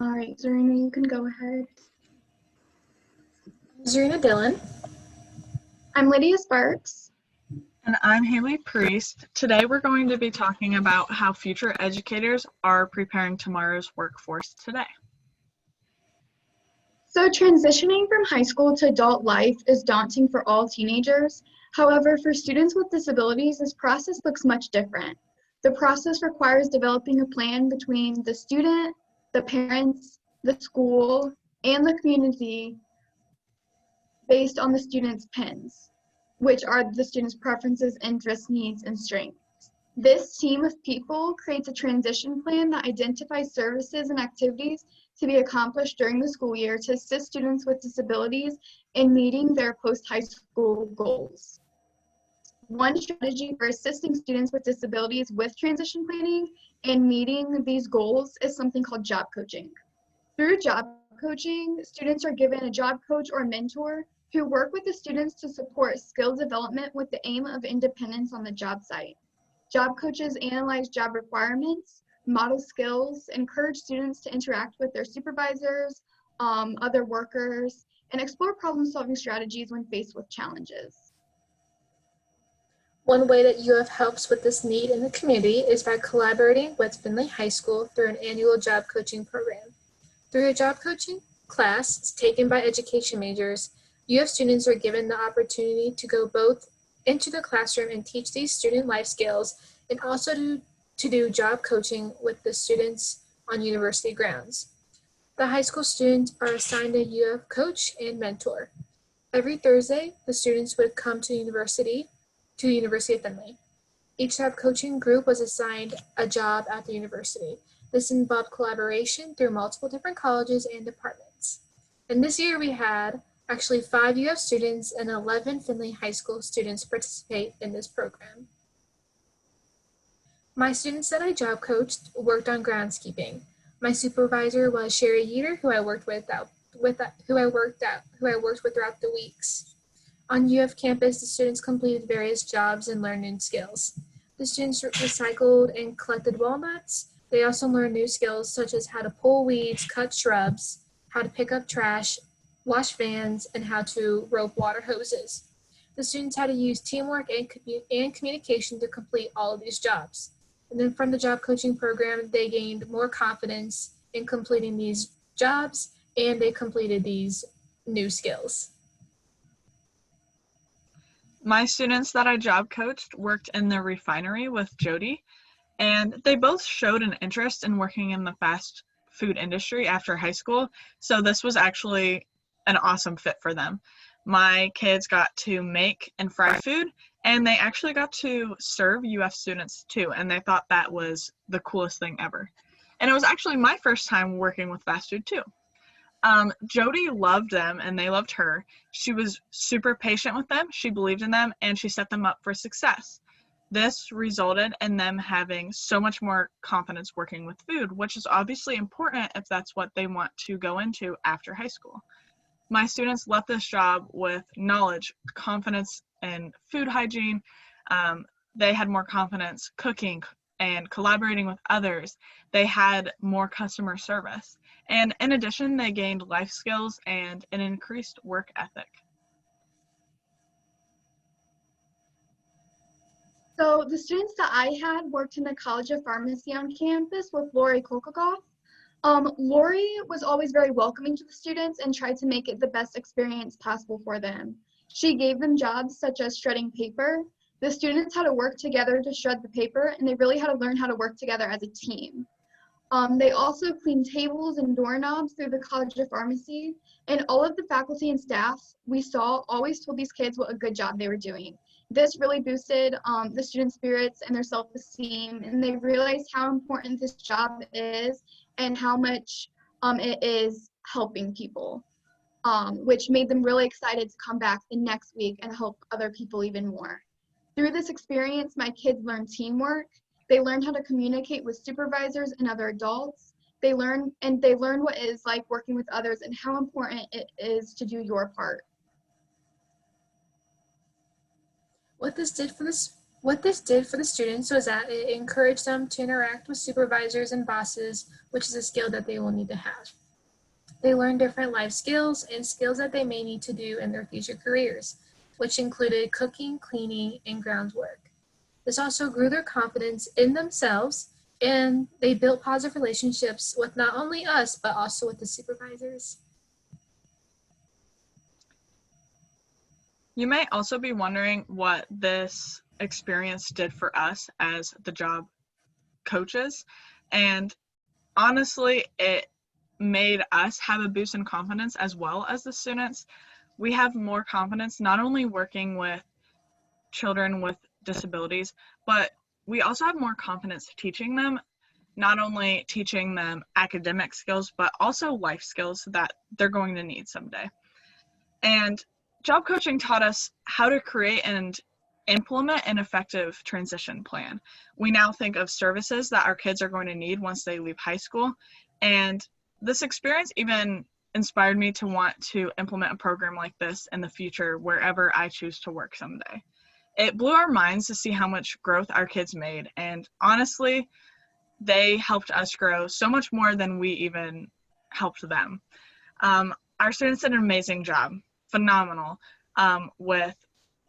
All right, Zarina, you can go ahead. Zarina Dillon. I'm Lydia Sparks. And I'm Hailey Priest. Today we're going to be talking about how future educators are preparing tomorrow's workforce today. So transitioning from high school to adult life is daunting for all teenagers. However, for students with disabilities, this process looks much different. The process requires developing a plan between the student, the parents, the school, and the community based on the student's PINs, which are the student's preferences, interests, needs, and strengths. This team of people creates a transition plan that identifies services and activities to be accomplished during the school year to assist students with disabilities in meeting their post-high school goals. One strategy for assisting students with disabilities with transition planning and meeting these goals is something called job coaching. Through job coaching, students are given a job coach or mentor who work with the students to support skill development with the aim of independence on the job site. Job coaches analyze job requirements, model skills, encourage students to interact with their supervisors, other workers, and explore problem-solving strategies when faced with challenges. One way that UF helps with this need in the community is by collaborating with Findlay High School through an annual job coaching program. Through a job coaching class taken by education majors, UF students are given the opportunity to go both into the classroom and teach these student life skills and also to do job coaching with the students on university grounds. The high school students are assigned a UF coach and mentor. Every Thursday, the students would come to the University of Findlay. Each job coaching group was assigned a job at the university. This involved collaboration through multiple different colleges and departments. And this year we had actually 5 UF students and 11 Findlay High School students participate in this program. My students that I job coached worked on groundskeeping. My supervisor was Sherry Yeater, who I worked with throughout the weeks. On UF campus, the students completed various jobs and learned new skills. The students recycled and collected walnuts. They also learned new skills such as how to pull weeds, cut shrubs, how to pick up trash, wash vans, and how to rope water hoses. The students had to use teamwork and communication to complete all of these jobs. And then from the job coaching program, they gained more confidence in completing these jobs, and they completed these new skills. My students that I job coached worked in the refinery with Jody, and they both showed an interest in working in the fast food industry after high school, so this was actually an awesome fit for them. My kids got to make and fry food, and they actually got to serve UF students too, and they thought that was the coolest thing ever. And it was actually my first time working with fast food too. Jody loved them and they loved her. She was super patient with them, she believed in them, and she set them up for success. This resulted in them having so much more confidence working with food, which is obviously important if that's what they want to go into after high school. My students left this job with knowledge, confidence in food hygiene. They had more confidence cooking and collaborating with others. They had more customer service. And in addition, they gained life skills and an increased work ethic. So the students that I had worked in the College of Pharmacy on campus with Lori Kolkogoff. Lori was always very welcoming to the students and tried to make it the best experience possible for them. She gave them jobs such as shredding paper. The students had to work together to shred the paper, and they really had to learn how to work together as a team. They also cleaned tables and doorknobs through the College of Pharmacy, and all of the faculty and staff we saw always told these kids what a good job they were doing. This really boosted the students' spirits and their self-esteem, and they realized how important this job is and how much it is helping people, which made them really excited to come back the next week and help other people even more. Through this experience, my kids learned teamwork. They learned how to communicate with supervisors and other adults. They learned what it is like working with others and how important it is to do your part. What this did for What this did for the students was that it encouraged them to interact with supervisors and bosses, which is a skill that they will need to have. They learned different life skills and skills that they may need to do in their future careers, which included cooking, cleaning, and groundwork. This also grew their confidence in themselves, and they built positive relationships with not only us, but also with the supervisors. You may also be wondering what this experience did for us as the job coaches. And honestly, it made us have a boost in confidence as well as the students. We have more confidence not only working with children with disabilities, but we also have more confidence teaching them, not only teaching them academic skills, but also life skills that they're going to need someday. And job coaching taught us how to create and implement an effective transition plan. We now think of services that our kids are going to need once they leave high school. And this experience even inspired me to want to implement a program like this in the future wherever I choose to work someday. It blew our minds to see how much growth our kids made. And honestly, they helped us grow so much more than we even helped them. Our students did an amazing job, phenomenal, with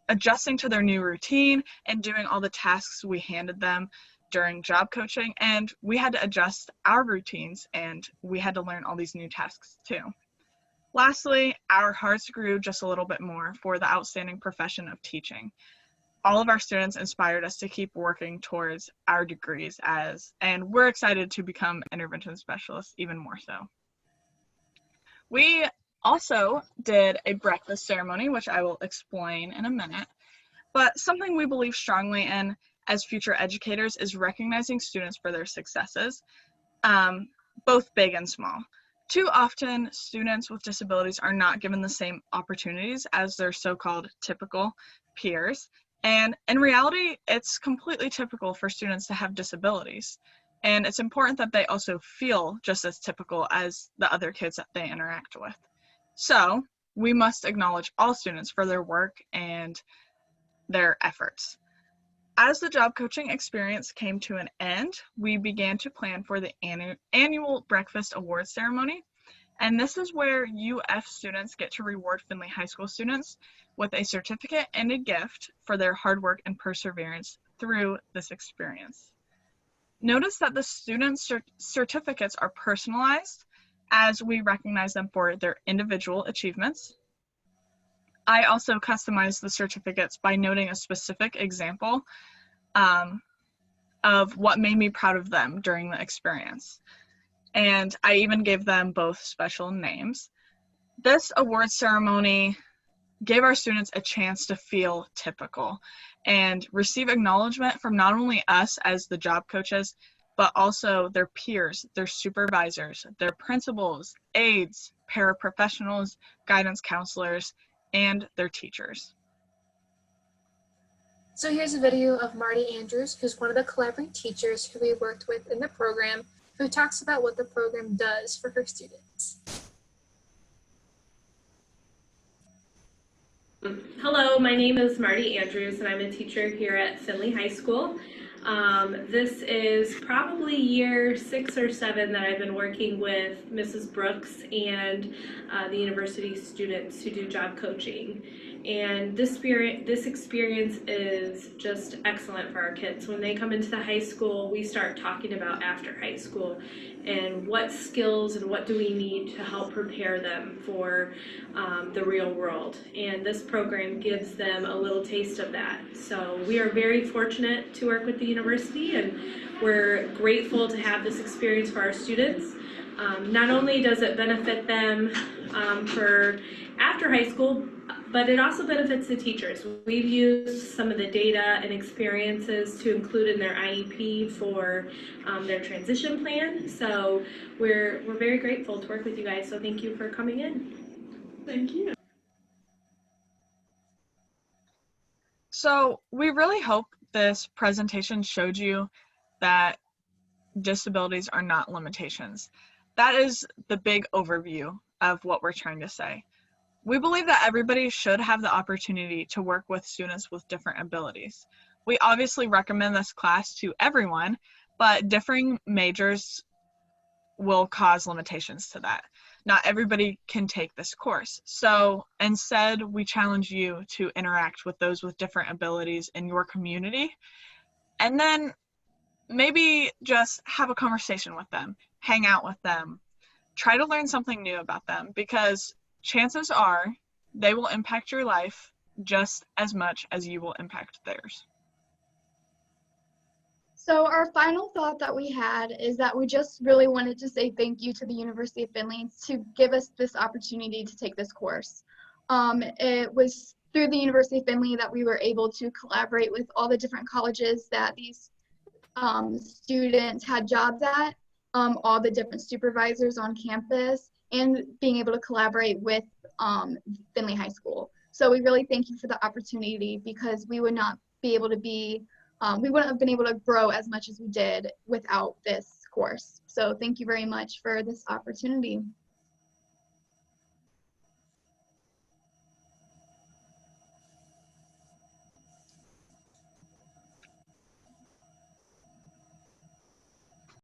adjusting to their new routine and doing all the tasks we handed them during job coaching. And we had to adjust our routines and we had to learn all these new tasks too. Lastly, our hearts grew just a little bit more for the outstanding profession of teaching. All of our students inspired us to keep working towards our degrees and we're excited to become intervention specialists even more so. We also did a breakfast ceremony, which I will explain in a minute, but something we believe strongly in as future educators is recognizing students for their successes, both big and small. Too often, students with disabilities are not given the same opportunities as their so-called typical peers, and in reality, it's completely typical for students to have disabilities. And it's important that they also feel just as typical as the other kids that they interact with. So we must acknowledge all students for their work and their efforts. As the job coaching experience came to an end, we began to plan for the annual breakfast awards ceremony. And this is where UF students get to reward Findlay High School students with a certificate and a gift for their hard work and perseverance through this experience. Notice that the students' certificates are personalized as we recognize them for their individual achievements. I also customized the certificates by noting a specific example of what made me proud of them during the experience. And I even gave them both special names. This award ceremony gave our students a chance to feel typical and receive acknowledgement from not only us as the job coaches, but also their peers, their supervisors, their principals, aides, paraprofessionals, guidance counselors, and their teachers. So here's a video of Marty Andrews, who's one of the collaborating teachers who we worked with in the program, who talks about what the program does for her students. Hello, my name is Marty Andrews and I'm a teacher here at Findlay High School. This is probably year 6 or 7 that I've been working with Mrs. Brooks and the university students who do job coaching. And this experience is just excellent for our kids. When they come into the high school, we start talking about after high school and what skills and what do we need to help prepare them for the real world. And this program gives them a little taste of that. So we are very fortunate to work with the university and we're grateful to have this experience for our students. Not only does it benefit them for after high school, but it also benefits the teachers. We've used some of the data and experiences to include in their IEP for their transition plan. So we're very grateful to work with you guys. So thank you for coming in. Thank you. So we really hope this presentation showed you that disabilities are not limitations. That is the big overview of what we're trying to say. We believe that everybody should have the opportunity to work with students with different abilities. We obviously recommend this class to everyone, but differing majors will cause limitations to that. Not everybody can take this course. So instead, we challenge you to interact with those with different abilities in your community, and then maybe just have a conversation with them, hang out with them, try to learn something new about them, because chances are they will impact your life just as much as you will impact theirs. So our final thought that we had is that we just really wanted to say thank you to the University of Findlay to give us this opportunity to take this course. It was through the University of Findlay that we were able to collaborate with all the different colleges that these students had jobs at, all the different supervisors on campus, and being able to collaborate with Findlay High School. So we really thank you for the opportunity, because we would not be able to we wouldn't have been able to grow as much as we did without this course. So thank you very much for this opportunity.